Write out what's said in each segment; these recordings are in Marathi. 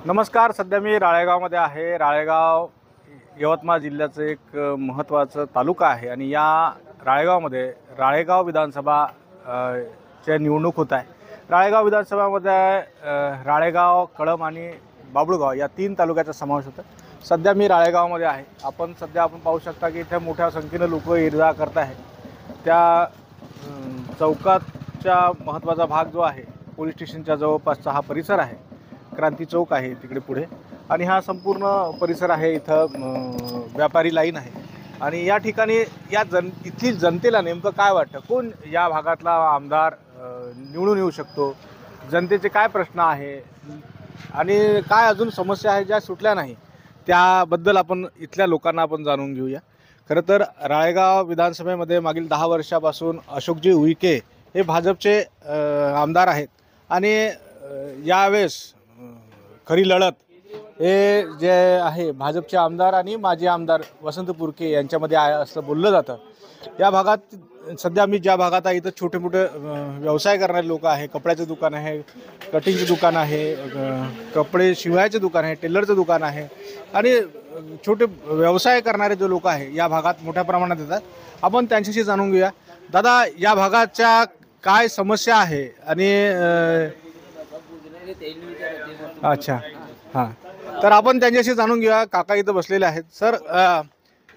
नमस्कार. सध्या मी राळेगावमध्ये आहे. राळेगाव यवतमाळ जिल्ह्याचं एक महत्त्वाचं तालुका आहे आणि या राळेगावमध्ये राळेगाव विधानसभा च्या निवडणूक होत आहे. राळेगाव विधानसभामध्ये राळेगाव, कळंब आणि बाभुळगाव या 3 तालुक्याचा समावेश होतो. सध्या मी राळेगावमध्ये आहे. आपण पाहू शकता की इथे मोठ्या संख्येने लोक ये-जा करत आहे. त्या चौकाच्या महत्त्वाचा भाग जो आहे, पोलीस स्टेशनच्या जवळपासचा हा परिसर आहे. क्रांती चौक आहे तिकडे पुढे आणि हा संपूर्ण परिसर आहे. इथं व्यापारी लाईन आहे आणि या ठिकाणी इथली जनतेला नेमकं काय वाटतं, कोण या भागातला आमदार निवडून येऊ शकतो, जनतेचे काय प्रश्न आहे आणि काय अजून समस्या आहे ज्या सुटल्या नाही, त्याबद्दल आपण इथल्या लोकांना आपण जाणून घेऊया. खरं तर राळेगाव विधानसभेमध्ये मागील 10 वर्षापासून अशोकजी उईके हे भाजपचे आमदार आहेत आणि यावेळेस खरी लढत हे जे आहे भाजपचे आमदार आणि माजी आमदार वसंत पुरके यांच्यामध्ये आहे असं बोललं जातं. या भागात सध्या मी ज्या भागात आहे इथं छोटे मोठे व्यवसाय करणारे लोक आहे. कपड्याचं दुकान आहे, कटिंगचं दुकान आहे, कपडे शिवायचं दुकान आहे, टेलरचं दुकान आहे आणि छोटे व्यवसाय करणारे जे लोक आहे या भागात मोठ्या प्रमाणात येतात. आपण त्यांच्याशी जाणून घेऊया. दादा, या भागाच्या काय समस्या आहे आणि अच्छा, हां, तर आपण त्यांच्याशी जाणून घेऊया. काका इथं बसलेले आहेत. सर,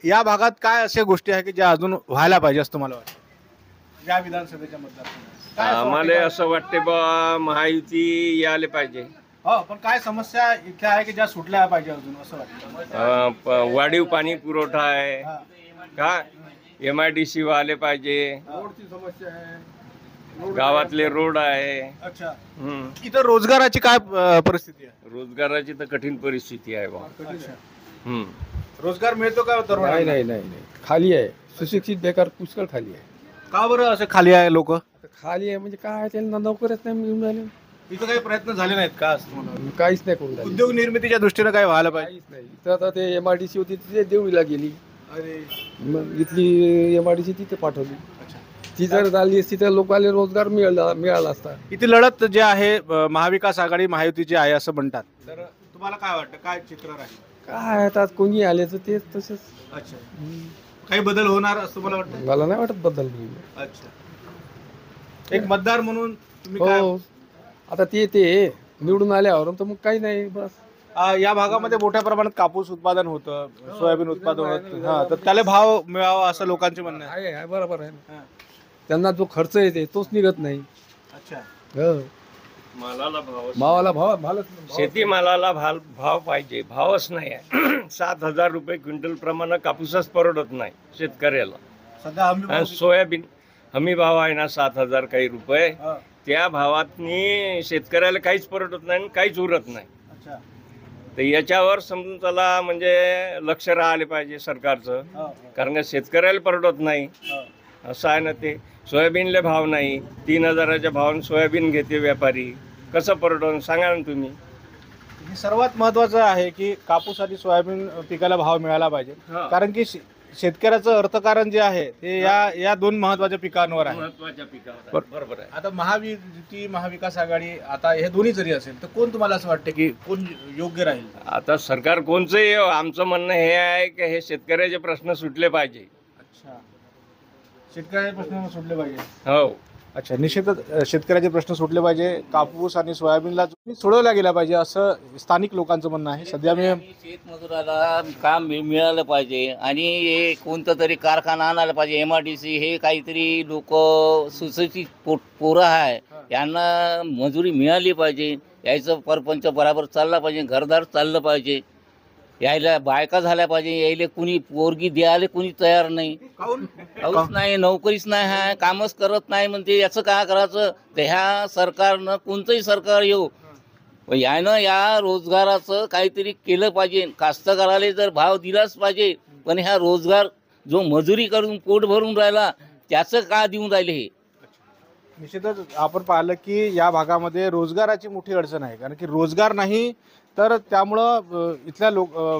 या भागात काय अशा गोष्टी आहेत की ज्या अजून व्हायला पाहिजे असं तुम्हाला वाटतं या विधानसभेच्या मतदारसंघात? आम्हाला असं वाटते बा महायुती यायला पाहिजे. हो, पण काय समस्या इथल्या आहे की ज्या सुटल्या पाहिजे अजून असं वाटतं? वाढीव पाणी पुरवठा आहे हां. का, MIDC आले पाहिजे, रोडची समस्या आहे, गावातले रोड आहे. अच्छा, हम्म. इथं रोजगाराची काय परिस्थिती आहे? रोजगाराची तर कठीण परिस्थिती आहे बा. अच्छा. हम्म. रोजगार मिळतो का तरुणांना? नाही, खाली आहे. सुशिक्षित बेकार पुष्कळ खाली आहे. का बरं असं खाली आहे लोक? खाली आहे म्हणजे काय, त्यांना नोकऱ्याच नाही मिळून राहिले. इथं काही प्रयत्न झाले नाहीत का असं तुम्हाला? काहीच नाही करून राहिले. उद्योग निर्मितीच्या दृष्टीनं काय व्हायला पाहिजे? काहीच नाही. इथं आता ते MIDC होती तिथे देवळीला गेली, अरे, मग इथली MIDC तिथे पाठवली. अच्छा. ती जर झाली असती तर लोकांना रोजगार मिळाला असता. इथे लढत जे आहे महाविकास आघाडी महायुतीची आहे असं म्हणतात. तर तुम्हाला काय वाटतं, काय चित्र राहील? काय आता कोणी आले तर तेच तसेच. अच्छा, काही बदल होणार असं तुम्हाला वाटतं? मला नाही वाटत बदल होईल. अच्छा, एक मतदार म्हणून तुम्ही काय हो, आता ते निवडून आल्यावर तर मग काही नाही बस. या भागामध्ये मोठ्या प्रमाणात कापूस उत्पादन होतं, सोयाबीन उत्पादन होतं, हा, तर त्याला भाव मिळावा असं लोकांचे म्हणणं आहे. आहे बरोबर आहे. हा. त्यांना जो खर्च येते तोच निघत नाही. अच्छा, हो. मालाला भाव, मावाला भाव शेतीमालाला भाव पाहिजे. भावच नाही आहे. 7,000 रुपये क्विंटल प्रमाणे कापूसच परवडत नाही शेतकऱ्याला. सध्या आणि सोयाबीन हमी भाव आहे ना 7,000 काही रुपये. हा. त्या भावातनी शेतकऱ्याला काहीच परवडत नाही आणि काहीच उरत नाही. अच्छा, तर याच्यावर समजून त्याला म्हणजे लक्ष राहिले पाहिजे सरकारचं. हा, कारण का शेतकऱ्याला परवडत नाही हा. असं आहे ना. ते सोयाबीनला भाव नाही, 3,000च्या भावाने सोयाबीन घेते व्यापारी. कसं परवडून सांगा ना तुम्ही. हे सर्वात महत्त्वाचं आहे की कापूस आणि सोयाबीन पिकाला भाव मिळाला पाहिजे. हा. कारण की शेतकऱ्याचं अर्थकारण जे आहे ते या 2 महत्त्वाच्या पिकांवर आहे. महत्वाच्या पिकावर बरोबर आहे. आता महायुती महाविकास आघाडी, आता हे दोन्ही जरी असेल तर कोण तुम्हाला असं वाटतं की कोण योग्य राहील? आता सरकार कोणचंही येवो, आमचं म्हणणं हे आहे की हे शेतकऱ्याचे प्रश्न सुटले पाहिजे. अच्छा, शेतकऱ्याचे प्रश्न सुटले पाहिजे. हो. अच्छा, निश्चितच शेतकऱ्याचे प्रश्न सुटले पाहिजे. कापूस आणि सोयाबीनला सोडवल्या गेल्या पाहिजे असं स्थानिक लोकांचं म्हणणं आहे. सध्या मी शेतमजुराला काम मिळालं पाहिजे आणि हे कोणतं तरी कारखाना आणायला पाहिजे. MIDC हे काहीतरी लोक सुशिक्षित पोरं आहे, यांना मजुरी मिळाली पाहिजे. यायचं परपंच बराबर चालला पाहिजे, घरदार चाललं पाहिजे. यायला बायका झाल्या पाहिजे. यायला कुणी पोरगी द्यायला कुणी तयार नाही. काहीच नाही, नोकरीच नाही आहे, कामच करत नाही. म्हणते याचं काय करायचं? तर ह्या सरकारनं, कोणतंही सरकार येऊ, यानं या रोजगाराचं काहीतरी केलं पाहिजे. कास्तकाराला जर भाव दिलाच पाहिजे, पण ह्या रोजगार जो मजुरी करून पोट भरून राहिला त्याचं का देऊन राहिले हे? निश्चितच आपण पाहिलं की या भागामध्ये रोजगाराची मोठी अडचण आहे, कारण की रोजगार नाही तर त्यामुळं इथल्या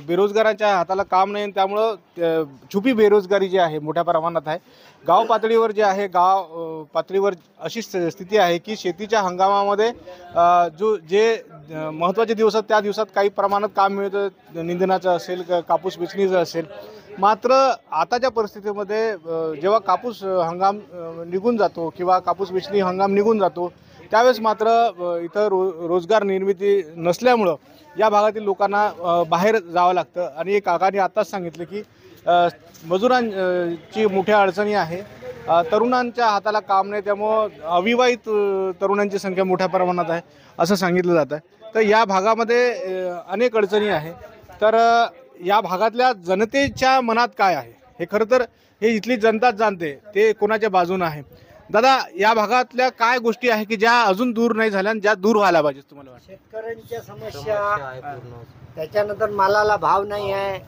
बेरोजगारांच्या हाताला काम नाही आणि त्यामुळं छुपी बेरोजगारी जी आहे मोठ्या प्रमाणात आहे. गाव पातळीवर जे आहे पातळीवर अशी स्थिती आहे की शेतीच्या हंगामामध्ये जे महत्त्वाचे दिवस आहेत त्या दिवसात काही प्रमाणात काम मिळतं, निंदनाचं असेल, कापूस वेचणीचं असेल. मात्र आताच्या परिस्थितीमध्ये जेव्हा कापूस हंगाम निघून जातो किंवा कापूस वेचणी हंगाम निघून जातो त्यावेळेस मात्र इथं रोजगार निर्मिती नसल्यामुळं या भागातील लोकांना बाहेर जावं लागतं. आणि काकांनी आत्ताच सांगितलं की मजुरांची मोठ्या अडचणी आहे, तरुणांच्या हाताला काम नाही, त्यामुळं अविवाहित तरुणांची संख्या मोठ्या प्रमाणात आहे असं सांगितलं जातं. तर या भागामध्ये अनेक अडचणी आहे. तर या भागातल्या जनतेच्या मनात काय आहे हे खरं तर हे इथली जनताच जाणते, ते कोणाच्या बाजूने आहे. दादा, या भागातल्या काय गोष्टी आहे की ज्या अजून दूर नाही झाल्या आणि ज्या दूर व्हायला पाहिजे तुम्हाला वाटतं? शेतकऱ्यांच्या समस्या, त्याच्यानंतर मालाला भाव नाही आहे,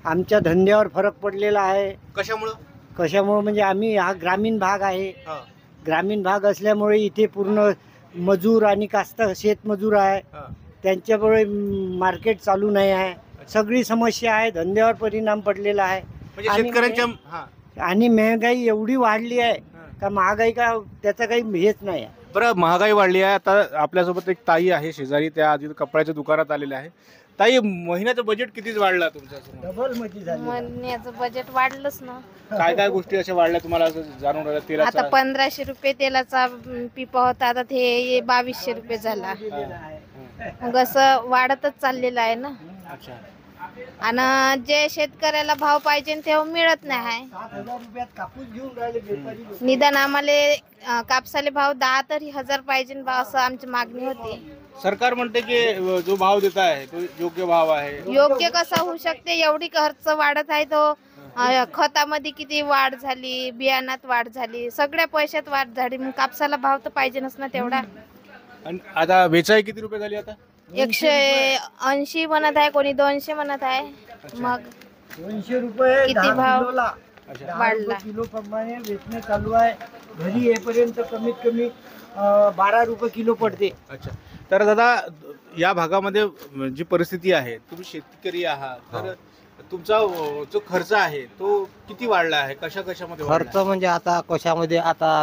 आमच्या धंद्यावर फरक पडलेला आहे. कशामुळं म्हणजे आम्ही हा ग्रामीण भाग आहे. ग्रामीण भाग असल्यामुळे इथे पूर्ण मजूर आणि शेतमजूर आहे, त्यांच्यामुळे मार्केट चालू नाही आहे. सगळी समस्या आहे, धंद्यावर परिणाम पडलेला आहे. आणि महागाई एवढी वाढली आहे का महागाई का त्याचा काही हेच नाही आहे. बरं, महागाई वाढली आहे. आता आपल्यासोबत एक ताई आहे शेजारी, त्या आधी कपड्याच्या दुकानात आलेल्या आहे. ताई, महिन्याचं बजेट कितीच वाढलं तुमचं? डबल मध्ये झालं. महिन्याचं बजेट वाढलंच ना. काय काय गोष्टी अशा वाढल्या तुम्हाला असं जाणून राहिलं? तेलाचा आता 1500 रुपये तेलाचा पिपा होता, आता ते 2200 रुपये झाला. मग असं वाढतच चाललेलं आहे ना. अच्छा. आणि जे शेतकऱ्याला भाव पाहिजे तेव्हा मिळत नाही. 7,000 रुपयात कापूस घेऊन राहिले व्यापारी लोक. निदान आम्हाला कापसाले भाव 10 तरी हजार पाहिजे बा, असं आमची मागणी होती. सरकार म्हणते की जो भाव देत आहे तो योग्य भाव आहे. योग्य कसा होऊ शकते? एवढी खर्च वाढत आहे, तो खतामध्ये किती वाढ झाली, बियाणात वाढ झाली, सगळ्या पैशात वाढ झाली. मग कापसाला भाव तर पाहिजेच ना तेवढा. आणि आता वेचाई किती रुपये झाली? आता 180 म्हणत आहे, कोणी 200 म्हणत आहे. मग 200 रुपये किती 10 भाव किलोला. 10 वाढला? किलो प्रमाणे वेचणे चालू आहे. घरी येईपर्यंत कमीत कमी 12 रुपये किलो पडते. अच्छा. तर दादा, या भागामध्ये जी परिस्थिती आहे, तुम्ही शेतकरी आहात, तर तुमचा जो खर्च आहे तो किती वाढला आहे? कशामध्ये खर्च म्हणजे आता कशामध्ये, आता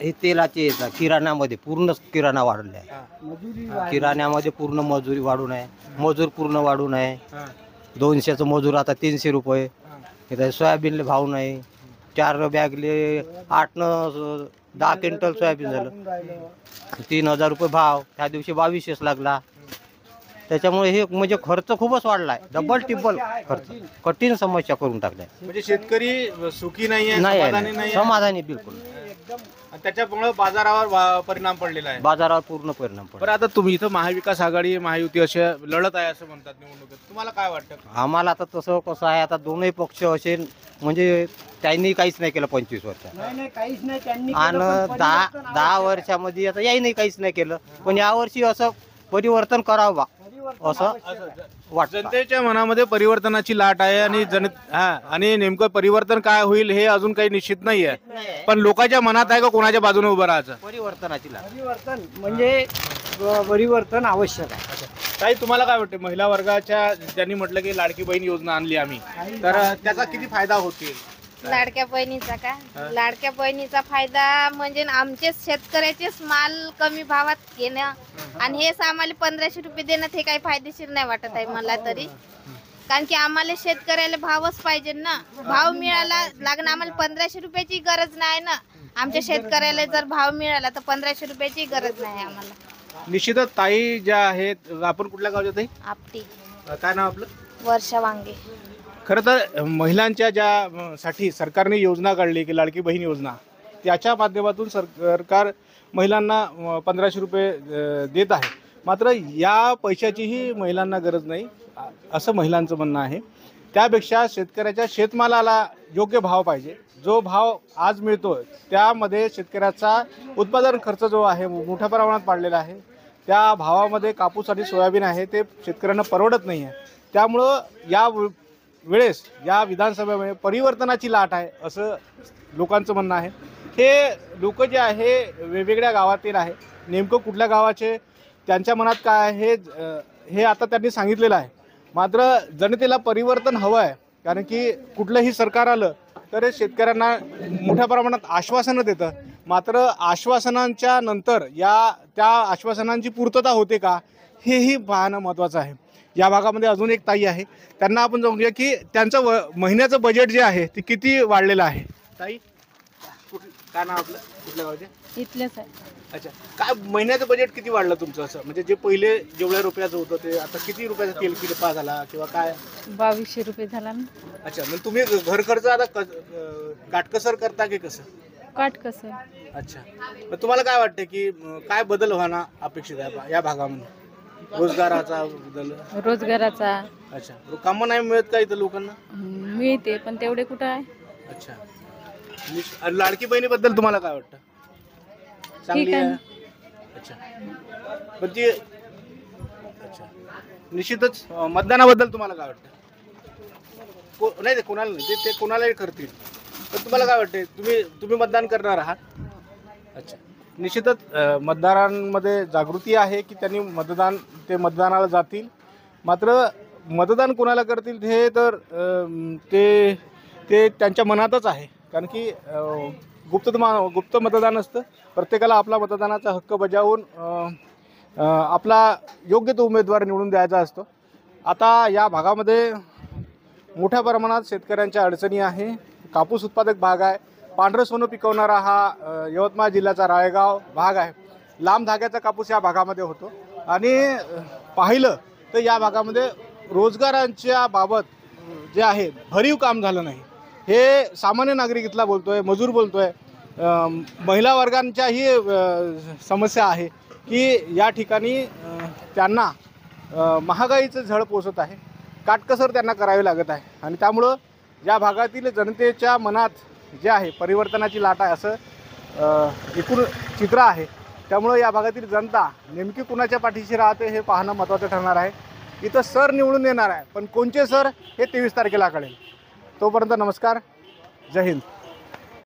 हे तेलाचे येतात, किराण्यामध्ये पूर्ण किराणा वाढला आहे. मजुरी किराण्यामध्ये पूर्ण मजुरी वाढून आहे, मजूर पूर्ण वाढून आहे. 200चं मजूर आता 300 रुपये. इथं सोयाबीनले भाव नाही. 4 बॅगले 8-10 क्विंटल सोयाबीन झालं. 3000 रुपये भाव, त्या दिवशी 2200 लागला. त्याच्यामुळे हे म्हणजे खर्च खूपच वाढला आहे, डबल टिबल खर्च. कठीण समस्या करून टाकल्या. म्हणजे शेतकरी सुखी नाही आहे, नाही समाधानी आहे, नाही, समाधानी बिलकुल. त्याच्यामुळे बाजारावर परिणाम पडलेला आहे. बाजारावर पूर्ण परिणाम पडला. बरं, आता तुम्ही इथं महाविकास आघाडी, महायुती असे लढत आहे असं म्हणतात निवडणुकीत, तुम्हाला काय वाटतं? आम्हाला आता तसं कसं आहे, आता दोनही पक्ष असे म्हणजे त्यांनी काहीच नाही केलं 25 वर्षात. नाही काहीच नाही त्यांनी आणि केलं, पण 10 वर्षामध्ये आता याही काहीच नाही केलं. पण यावर्षी असं परिवर्तन करावं बा असं वाटतं. जनतेच्या मनामध्ये परिवर्तनाची लाट आहे आणि आणि नेमकं परिवर्तन काय होईल हे अजून काही निश्चित नाही आहे. पण लोकांच्या मनात आहे का कोणाच्या बाजूने उभं राहायचं? परिवर्तनाची लाट. परिवर्तन म्हणजे परिवर्तन आवश्यक आहे. ताई, तुम्हाला काय वाटतं? महिला वर्गाच्या त्यांनी म्हटलं की लाडकी बहीण योजना आणली आम्ही, तर त्याचा किती फायदा होतील? लाडक्या बहिणीचा का? लाडक्या बहिणीचा फायदा म्हणजे आमचेच शेतकऱ्याचेच माल कमी भावात घेणं आणि हेच आम्हाला 1500 रुपये देणं, हे काही फायदेशीर नाही वाटत आहे मला तरी. कारण की आम्हाला शेतकऱ्याला भावच पाहिजे ना. भाव मिळाला लागणं, आम्हाला 1500 रुपयाची गरज नाही ना. आमच्या शेतकऱ्याला जर भाव मिळाला तर 1500 रुपयाची गरज नाही आम्हाला. निश्चितच ताई ज्या आहेत, आपण कुठल्या गावच्या ताई? आपटी. काय नाव आपलं? वर्षा वांगे. खरं तर महिलांच्या ज्या साठी सरकारने योजना काढली की लाडकी बहीण योजना, त्याच्या माध्यमातून सरकार महिलांना 1500 रुपये देत आहे. मात्र या पैशाचीही महिलांना गरज नाही असं महिलांचं म्हणणं आहे. त्यापेक्षा शेतकऱ्याच्या शेतमालाला योग्य भाव पाहिजे. जो भाव आज मिळतो त्यामध्ये शेतकऱ्याचा उत्पादन खर्च जो आहे मोठ्या प्रमाणात वाढलेला आहे. त्या भावामध्ये कापूस आणि सोयाबीन आहे ते शेतकऱ्यांना परवडत नाही आहे. त्यामुळं या वेळेस या विधानसभेमध्ये परिवर्तनाची लाट आहे असं लोकांचं म्हणणं आहे. हे लोक जे आहे वेगवेगळ्या गावातील आहे, नेमकं कुठल्या गावाचे, त्यांच्या मनात काय आहे हे आता त्यांनी सांगितलेलं आहे. मात्र जनतेला परिवर्तन हवं आहे, कारण की कुठलंही सरकार आलं तर शेतकऱ्यांना मोठ्या प्रमाणात आश्वासनं देतं. मात्र आश्वासनांच्या नंतर त्या आश्वासनांची पूर्तता होते का हेही पाहणं महत्त्वाचं आहे. या भागामध्ये अजून एक ताई आहे, त्यांना आपण जाऊया की त्यांचं महिन्याचं बजेट जे आहे ते किती वाढलेलं आहे. ताई, काय नाव आपलं, कुठल्या गावाचे? इथलेच आहे. अच्छा, काय महिन्याचं बजेट किती वाढलं तुमचं? असं म्हणजे जे पहिले जेवढ्या रुपयाचं होतं ते आता किती रुपयाचं तेल किती पा झाला किंवा काय? 2200 रुपये झाला ना. अच्छा, मग तुम्ही घर खर्च आता काटकसर करता की कसं? काट कसं. अच्छा, मग तुम्हाला काय वाटतं की काय बदल होणं अपेक्षित आहे या भागामध्ये? रोजगाराचा बदल? रोजगाराचा अच्छा, कामं नाही मिळत का इथं लोकांना? मिळते पण तेवढे कुठं आहे. अच्छा, आणि लाडकी बहिणीबद्दल तुम्हाला काय वाटतं? चांगली आहे. अच्छा, पण ती अच्छा, निश्चितच मतदानाबद्दल तुम्हाला काय वाटतं? नाही, ते कोणाला नाही, ते कोणालाही करतील, पण तुम्हाला काय वाटते? तुम्ही मतदान करणार आहात? अच्छा, निश्चितच मतदारांमध्ये जागृती आहे की त्यांनी मतदानाला जातील. मात्र मतदान कोणाला करतील हे तर ते त्यांच्या मनातच आहे, कारण की गुप्त मतदान असतं. प्रत्येकाला आपला मतदानाचा हक्क बजावून आपला योग्य तो उमेदवार निवडून द्यायचा असतो. आता या भागामध्ये मोठ्या प्रमाणात शेतकऱ्यांच्या अडचणी आहे. कापूस उत्पादक भाग आहे, पांढरं सोनं पिकवणारा हा यवतमाळ जिल्ह्याचा राळेगाव भाग आहे. लांब धाग्याचा कापूस या भागामध्ये होतो आणि पाहिलं तर या भागामध्ये रोजगारांच्या बाबत जे आहे भरीव काम झालं नाही. हे सामान्य नागरिक इथला बोलतोय, मजूर बोलतोय, महिला वर्गांच्याही समस्या आहे की या ठिकाणी त्यांना महागाईचं झळ पोचत आहे, काटकसर त्यांना करावी लागत आहे. आणि त्यामुळं या भागातील जनतेच्या मनात जे आहे परिवर्तनाची लाट आहे असं एकूण चित्र आहे. त्यामुळं या भागातील जनता नेमकी कुणाच्या पाठीशी राहते हे पाहणं महत्त्वाचं ठरणार आहे. इथं सर निवडून येणार आहे, पण कोणचे सर हे 23 तारखेला कळेल. तोपर्यंत नमस्कार, जय हिंद.